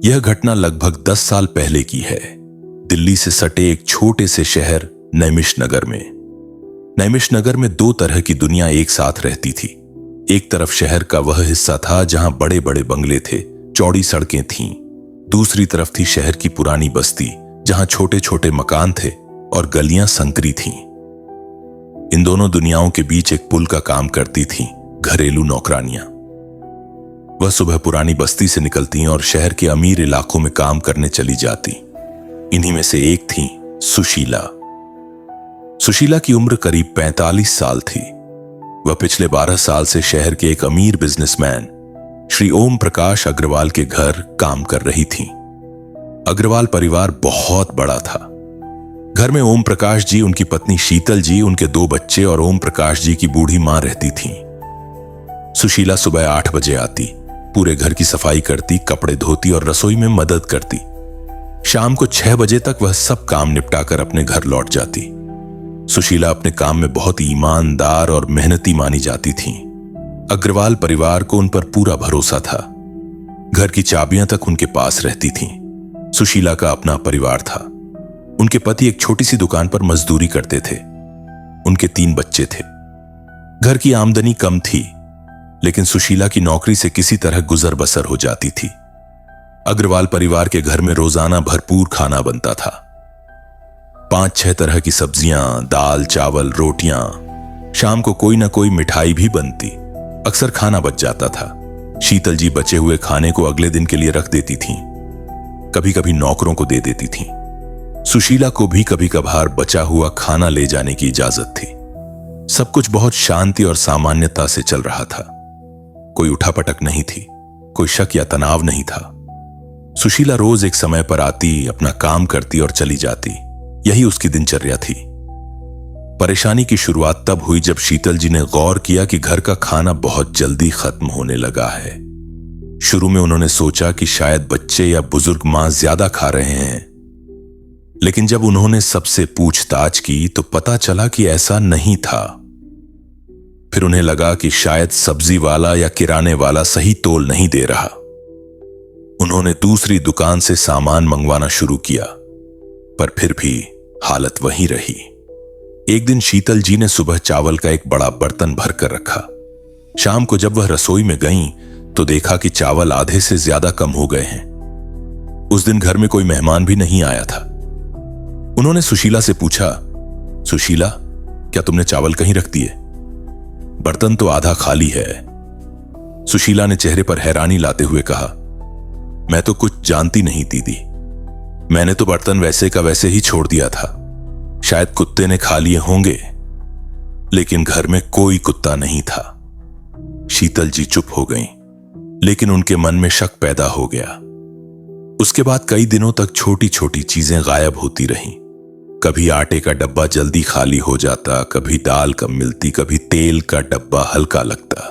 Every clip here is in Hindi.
यह घटना लगभग 10 साल पहले की है। दिल्ली से सटे एक छोटे से शहर नैमिषनगर में। नैमिषनगर में दो तरह की दुनिया एक साथ रहती थी। एक तरफ शहर का वह हिस्सा था जहां बड़े बड़े बंगले थे, चौड़ी सड़कें थीं। दूसरी तरफ थी शहर की पुरानी बस्ती, जहां छोटे छोटे मकान थे और गलियां संकरी थीं। इन दोनों दुनियाओं के बीच एक पुल का काम करती थीं घरेलू नौकरानियां। वह सुबह पुरानी बस्ती से निकलती और शहर के अमीर इलाकों में काम करने चली जाती। इन्हीं में से एक थी सुशीला। सुशीला की उम्र करीब 45 साल थी। वह पिछले 12 साल से शहर के एक अमीर बिजनेसमैन श्री ओम प्रकाश अग्रवाल के घर काम कर रही थी। अग्रवाल परिवार बहुत बड़ा था। घर में ओम प्रकाश जी, उनकी पत्नी शीतल जी, उनके 2 बच्चे और ओम प्रकाश जी की बूढ़ी मां रहती थीं। सुशीला सुबह 8 बजे आती, पूरे घर की सफाई करती, कपड़े धोती और रसोई में मदद करती। शाम को 6 बजे तक वह सब काम निपटाकर अपने घर लौट जाती। सुशीला अपने काम में बहुत ईमानदार और मेहनती मानी जाती थीं। अग्रवाल परिवार को उन पर पूरा भरोसा था। घर की चाबियां तक उनके पास रहती थीं। सुशीला का अपना परिवार था। उनके पति एक छोटी सी दुकान पर मजदूरी करते थे। उनके 3 बच्चे थे। घर की आमदनी कम थी, लेकिन सुशीला की नौकरी से किसी तरह गुजर बसर हो जाती थी। अग्रवाल परिवार के घर में रोजाना भरपूर खाना बनता था। 5-6 तरह की सब्जियां, दाल, चावल, रोटियां। शाम को कोई ना कोई मिठाई भी बनती। अक्सर खाना बच जाता था। शीतल जी बचे हुए खाने को अगले दिन के लिए रख देती थीं। कभी कभी नौकरों को दे देती थीं। सुशीला को भी कभी कभार बचा हुआ खाना ले जाने की इजाजत थी। सब कुछ बहुत शांति और सामान्यता से चल रहा था। कोई उठापटक नहीं थी, कोई शक या तनाव नहीं था। सुशीला रोज एक समय पर आती, अपना काम करती और चली जाती। यही उसकी दिनचर्या थी। परेशानी की शुरुआत तब हुई जब शीतल जी ने गौर किया कि घर का खाना बहुत जल्दी खत्म होने लगा है। शुरू में उन्होंने सोचा कि शायद बच्चे या बुजुर्ग मां ज्यादा खा रहे हैं, लेकिन जब उन्होंने सबसे पूछताछ की तो पता चला कि ऐसा नहीं था। फिर उन्हें लगा कि शायद सब्जी वाला या किराने वाला सही तोल नहीं दे रहा। उन्होंने दूसरी दुकान से सामान मंगवाना शुरू किया, पर फिर भी हालत वही रही। एक दिन शीतल जी ने सुबह चावल का एक बड़ा बर्तन भरकर रखा। शाम को जब वह रसोई में गईं, तो देखा कि चावल आधे से ज्यादा कम हो गए हैं। उस दिन घर में कोई मेहमान भी नहीं आया था। उन्होंने सुशीला से पूछा, सुशीला, क्या तुमने चावल कहीं रख दिए? बर्तन तो आधा खाली है। सुशीला ने चेहरे पर हैरानी लाते हुए कहा, मैं तो कुछ जानती नहीं दीदी। मैंने तो बर्तन वैसे का वैसे ही छोड़ दिया था। शायद कुत्ते ने खा लिए होंगे, लेकिन घर में कोई कुत्ता नहीं था। शीतल जी चुप हो गईं, लेकिन उनके मन में शक पैदा हो गया। उसके बाद कई दिनों तक छोटी छोटी चीजें गायब होती रहीं। कभी आटे का डब्बा जल्दी खाली हो जाता, कभी दाल कम मिलती, कभी तेल का डब्बा हल्का लगता।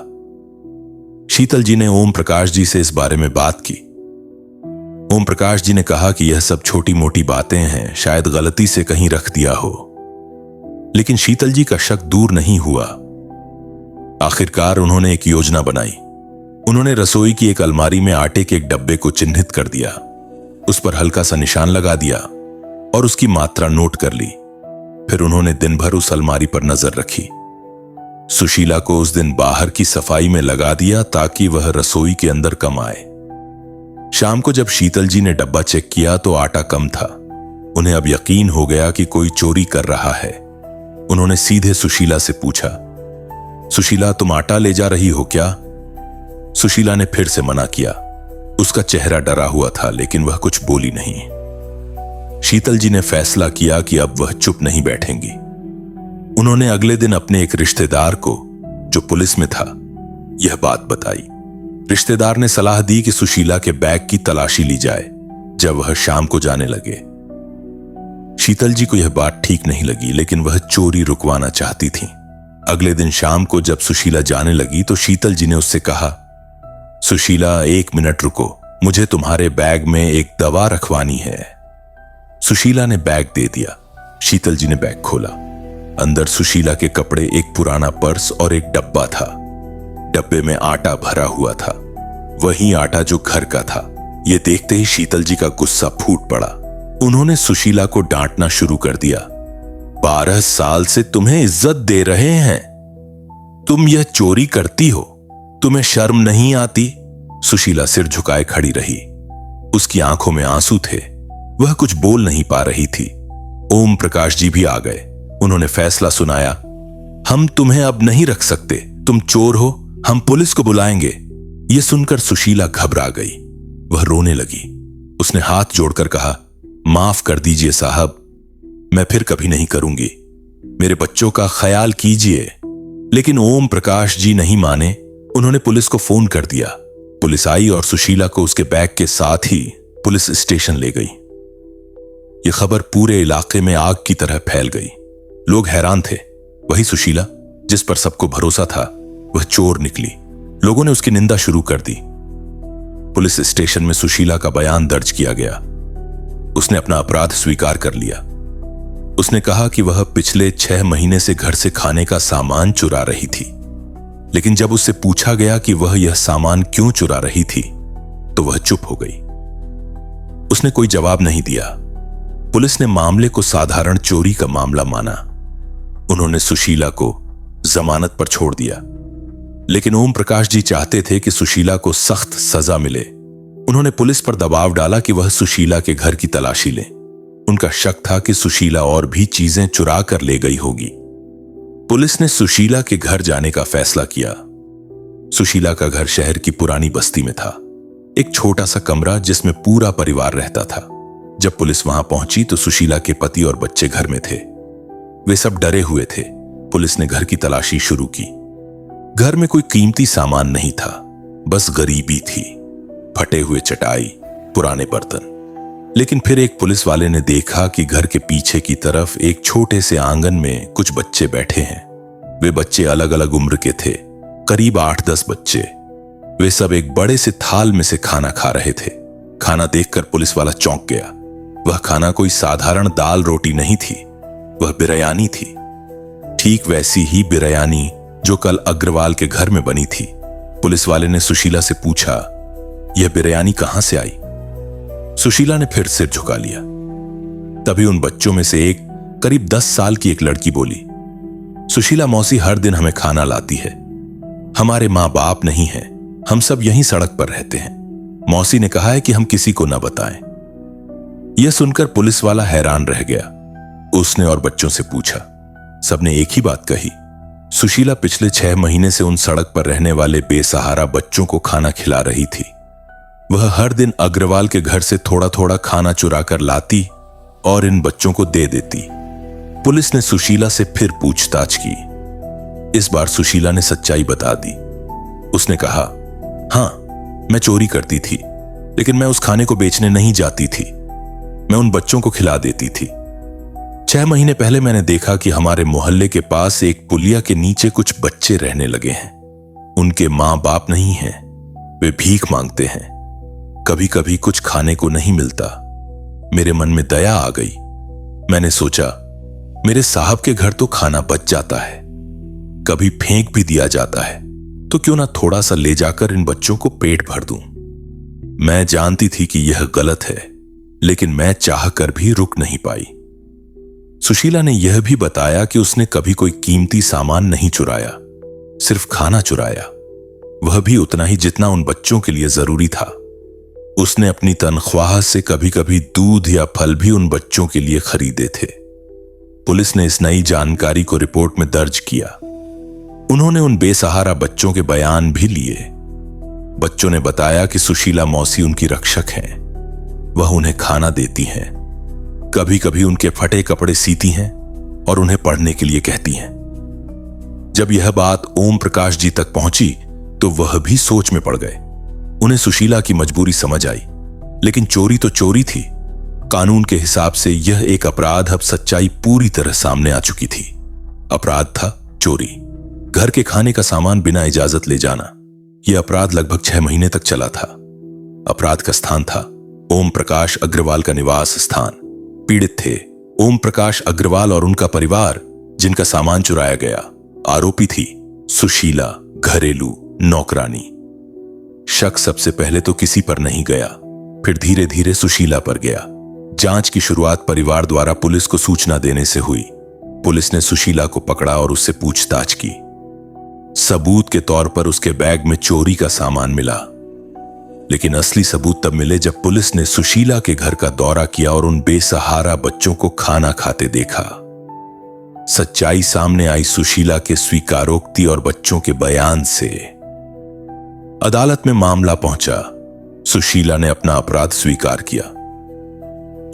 शीतल जी ने ओम प्रकाश जी से इस बारे में बात की। ओम प्रकाश जी ने कहा कि यह सब छोटी मोटी बातें हैं, शायद गलती से कहीं रख दिया हो। लेकिन शीतल जी का शक दूर नहीं हुआ। आखिरकार उन्होंने एक योजना बनाई। उन्होंने रसोई की एक अलमारी में आटे के एक डब्बे को चिन्हित कर दिया, उस पर हल्का सा निशान लगा दिया और उसकी मात्रा नोट कर ली। फिर उन्होंने दिन भर उस अलमारी पर नजर रखी। सुशीला को उस दिन बाहर की सफाई में लगा दिया ताकि वह रसोई के अंदर कम आए। शाम को जब शीतल जी ने डब्बा चेक किया तो आटा कम था। उन्हें अब यकीन हो गया कि कोई चोरी कर रहा है। उन्होंने सीधे सुशीला से पूछा, सुशीला, तुम आटा ले जा रही हो क्या? सुशीला ने फिर से मना किया। उसका चेहरा डरा हुआ था, लेकिन वह कुछ बोली नहीं। शीतल जी ने फैसला किया कि अब वह चुप नहीं बैठेंगी। उन्होंने अगले दिन अपने एक रिश्तेदार को, जो पुलिस में था, यह बात बताई। रिश्तेदार ने सलाह दी कि सुशीला के बैग की तलाशी ली जाए जब वह शाम को जाने लगे। शीतल जी को यह बात ठीक नहीं लगी, लेकिन वह चोरी रुकवाना चाहती थी। अगले दिन शाम को जब सुशीला जाने लगी तो शीतल जी ने उससे कहा, सुशीला, 1 मिनट रुको, मुझे तुम्हारे बैग में एक दवा रखवानी है। सुशीला ने बैग दे दिया। शीतल जी ने बैग खोला। अंदर सुशीला के कपड़े, एक पुराना पर्स और एक डब्बा था। डब्बे में आटा भरा हुआ था, वही आटा जो घर का था। ये देखते ही शीतल जी का गुस्सा फूट पड़ा। उन्होंने सुशीला को डांटना शुरू कर दिया। 12 साल से तुम्हें इज्जत दे रहे हैं, तुम यह चोरी करती हो, तुम्हें शर्म नहीं आती? सुशीला सिर झुकाए खड़ी रही। उसकी आंखों में आंसू थे, वह कुछ बोल नहीं पा रही थी। ओम प्रकाश जी भी आ गए। उन्होंने फैसला सुनाया, हम तुम्हें अब नहीं रख सकते, तुम चोर हो, हम पुलिस को बुलाएंगे। यह सुनकर सुशीला घबरा गई, वह रोने लगी। उसने हाथ जोड़कर कहा, माफ कर दीजिए साहब, मैं फिर कभी नहीं करूंगी, मेरे बच्चों का ख्याल कीजिए। लेकिन ओम प्रकाश जी नहीं माने। उन्होंने पुलिस को फोन कर दिया। पुलिस आई और सुशीला को उसके बैग के साथ ही पुलिस स्टेशन ले गई। यह खबर पूरे इलाके में आग की तरह फैल गई। लोग हैरान थे। वही सुशीला जिस पर सबको भरोसा था, वह चोर निकली। लोगों ने उसकी निंदा शुरू कर दी। पुलिस स्टेशन में सुशीला का बयान दर्ज किया गया। उसने अपना अपराध स्वीकार कर लिया। उसने कहा कि वह पिछले 6 महीने से घर से खाने का सामान चुरा रही थी। लेकिन जब उससे पूछा गया कि वह यह सामान क्यों चुरा रही थी, तो वह चुप हो गई। उसने कोई जवाब नहीं दिया। पुलिस ने मामले को साधारण चोरी का मामला माना। उन्होंने सुशीला को जमानत पर छोड़ दिया। लेकिन ओम प्रकाश जी चाहते थे कि सुशीला को सख्त सजा मिले। उन्होंने पुलिस पर दबाव डाला कि वह सुशीला के घर की तलाशी ले। उनका शक था कि सुशीला और भी चीजें चुरा कर ले गई होगी। पुलिस ने सुशीला के घर जाने का फैसला किया। सुशीला का घर शहर की पुरानी बस्ती में था, एक छोटा सा कमरा जिसमें पूरा परिवार रहता था। जब पुलिस वहां पहुंची तो सुशीला के पति और बच्चे घर में थे। वे सब डरे हुए थे। पुलिस ने घर की तलाशी शुरू की। घर में कोई कीमती सामान नहीं था, बस गरीबी थी, फटे हुए चटाई, पुराने बर्तन। लेकिन फिर एक पुलिस वाले ने देखा कि घर के पीछे की तरफ एक छोटे से आंगन में कुछ बच्चे बैठे हैं। वे बच्चे अलग अलग उम्र के थे, करीब 8-10 बच्चे। वे सब एक बड़े से थाल में से खाना खा रहे थे। खाना देखकर पुलिस वाला चौंक गया। वह खाना कोई साधारण दाल रोटी नहीं थी, वह बिरयानी थी। ठीक वैसी ही बिरयानी जो कल अग्रवाल के घर में बनी थी। पुलिस वाले ने सुशीला से पूछा, यह बिरयानी कहां से आई? सुशीला ने फिर सिर झुका लिया। तभी उन बच्चों में से एक करीब 10 साल की एक लड़की बोली, सुशीला मौसी हर दिन हमें खाना लाती है, हमारे मां बाप नहीं है, हम सब यहीं सड़क पर रहते हैं। मौसी ने कहा है कि हम किसी को न बताएं। यह सुनकर पुलिस वाला हैरान रह गया। उसने और बच्चों से पूछा। सबने एक ही बात कही, सुशीला पिछले 6 महीने से उन सड़क पर रहने वाले बेसहारा बच्चों को खाना खिला रही थी। वह हर दिन अग्रवाल के घर से थोड़ा थोड़ा खाना चुरा कर लाती और इन बच्चों को दे देती। पुलिस ने सुशीला से फिर पूछताछ की। इस बार सुशीला ने सच्चाई बता दी। उसने कहा, हां, मैं चोरी करती थी, लेकिन मैं उस खाने को बेचने नहीं जाती थी, मैं उन बच्चों को खिला देती थी। 6 महीने पहले मैंने देखा कि हमारे मोहल्ले के पास एक पुलिया के नीचे कुछ बच्चे रहने लगे हैं। उनके मां बाप नहीं हैं, वे भीख मांगते हैं। कभी कभी कुछ खाने को नहीं मिलता। मेरे मन में दया आ गई। मैंने सोचा, मेरे साहब के घर तो खाना बच जाता है, कभी फेंक भी दिया जाता है, तो क्यों ना थोड़ा सा ले जाकर इन बच्चों को पेट भर दूं। मैं जानती थी कि यह गलत है, लेकिन मैं चाहकर भी रुक नहीं पाई। सुशीला ने यह भी बताया कि उसने कभी कोई कीमती सामान नहीं चुराया, सिर्फ खाना चुराया, वह भी उतना ही जितना उन बच्चों के लिए जरूरी था। उसने अपनी तनख्वाह से कभी कभी दूध या फल भी उन बच्चों के लिए खरीदे थे। पुलिस ने इस नई जानकारी को रिपोर्ट में दर्ज किया। उन्होंने उन बेसहारा बच्चों के बयान भी लिए। बच्चों ने बताया कि सुशीला मौसी उनकी रक्षक हैं, वह उन्हें खाना देती हैं, कभी कभी उनके फटे कपड़े सीती हैं और उन्हें पढ़ने के लिए कहती हैं। जब यह बात ओम प्रकाश जी तक पहुंची तो वह भी सोच में पड़ गए। उन्हें सुशीला की मजबूरी समझ आई, लेकिन चोरी तो चोरी थी। कानून के हिसाब से यह एक अपराध। अब सच्चाई पूरी तरह सामने आ चुकी थी। अपराध था चोरी, घर के खाने का सामान बिना इजाजत ले जाना। यह अपराध लगभग 6 महीने तक चला था। अपराध का स्थान था ओम प्रकाश अग्रवाल का निवास स्थान। पीड़ित थे ओम प्रकाश अग्रवाल और उनका परिवार, जिनका सामान चुराया गया। आरोपी थी सुशीला, घरेलू नौकरानी। शक सबसे पहले तो किसी पर नहीं गया। फिर धीरे धीरे सुशीला पर गया। जांच की शुरुआत परिवार द्वारा पुलिस को सूचना देने से हुई। पुलिस ने सुशीला को पकड़ा और उससे पूछताछ की। सबूत के तौर पर उसके बैग में चोरी का सामान मिला, लेकिन असली सबूत तब मिले जब पुलिस ने सुशीला के घर का दौरा किया और उन बेसहारा बच्चों को खाना खाते देखा। सच्चाई सामने आई सुशीला के स्वीकारोक्ति और बच्चों के बयान से। अदालत में मामला पहुंचा। सुशीला ने अपना अपराध स्वीकार किया,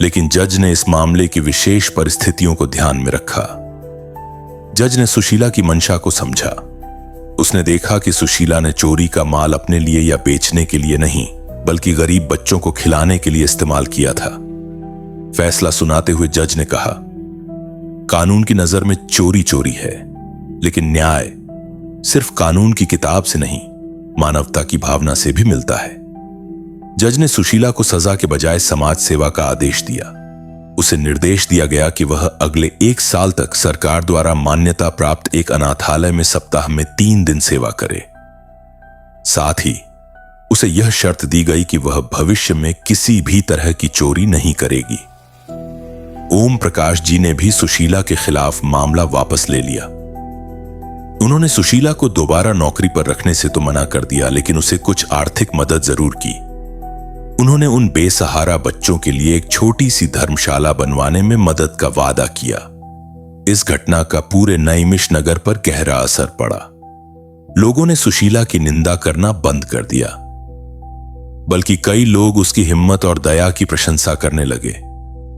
लेकिन जज ने इस मामले की विशेष परिस्थितियों को ध्यान में रखा। जज ने सुशीला की मंशा को समझा। उसने देखा कि सुशीला ने चोरी का माल अपने लिए या बेचने के लिए नहीं, बल्कि गरीब बच्चों को खिलाने के लिए इस्तेमाल किया था। फैसला सुनाते हुए जज ने कहा, कानून की नजर में चोरी चोरी है, लेकिन न्याय सिर्फ कानून की किताब से नहीं, मानवता की भावना से भी मिलता है। जज ने सुशीला को सजा के बजाय समाज सेवा का आदेश दिया। उसे निर्देश दिया गया कि वह अगले 1 साल तक सरकार द्वारा मान्यता प्राप्त एक अनाथालय में सप्ताह में 3 दिन सेवा करे। साथ ही उसे यह शर्त दी गई कि वह भविष्य में किसी भी तरह की चोरी नहीं करेगी। ओम प्रकाश जी ने भी सुशीला के खिलाफ मामला वापस ले लिया। उन्होंने सुशीला को दोबारा नौकरी पर रखने से तो मना कर दिया, लेकिन उसे कुछ आर्थिक मदद जरूर की। उन्होंने उन बेसहारा बच्चों के लिए एक छोटी सी धर्मशाला बनवाने में मदद का वादा किया। इस घटना का पूरे नैमिष नगर पर गहरा असर पड़ा। लोगों ने सुशीला की निंदा करना बंद कर दिया, बल्कि कई लोग उसकी हिम्मत और दया की प्रशंसा करने लगे।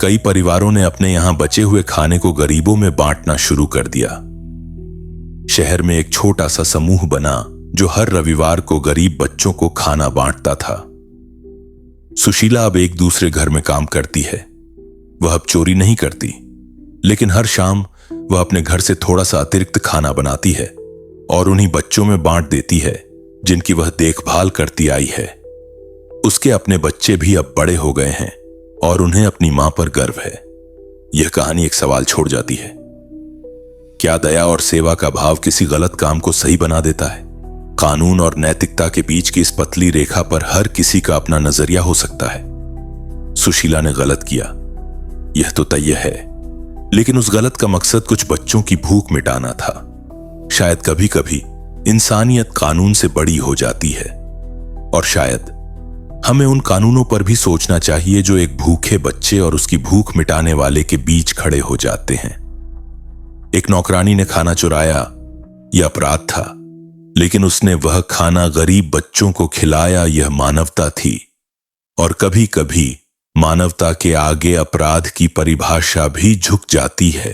कई परिवारों ने अपने यहां बचे हुए खाने को गरीबों में बांटना शुरू कर दिया। शहर में एक छोटा सा समूह बना जो हर रविवार को गरीब बच्चों को खाना बांटता था। सुशीला अब एक दूसरे घर में काम करती है। वह अब चोरी नहीं करती, लेकिन हर शाम वह अपने घर से थोड़ा सा अतिरिक्त खाना बनाती है और उन्हीं बच्चों में बांट देती है जिनकी वह देखभाल करती आई है। उसके अपने बच्चे भी अब बड़े हो गए हैं और उन्हें अपनी मां पर गर्व है। यह कहानी एक सवाल छोड़ जाती है, क्या दया और सेवा का भाव किसी गलत काम को सही बना देता है? कानून और नैतिकता के बीच की इस पतली रेखा पर हर किसी का अपना नजरिया हो सकता है। सुशीला ने गलत किया, यह तो तय है, लेकिन उस गलत का मकसद कुछ बच्चों की भूख मिटाना था। शायद कभी कभी इंसानियत कानून से बड़ी हो जाती है, और शायद हमें उन कानूनों पर भी सोचना चाहिए जो एक भूखे बच्चे और उसकी भूख मिटाने वाले के बीच खड़े हो जाते हैं। एक नौकरानी ने खाना चुराया, यह अपराध था, लेकिन उसने वह खाना गरीब बच्चों को खिलाया, यह मानवता थी। और कभी कभी मानवता के आगे अपराध की परिभाषा भी झुक जाती है।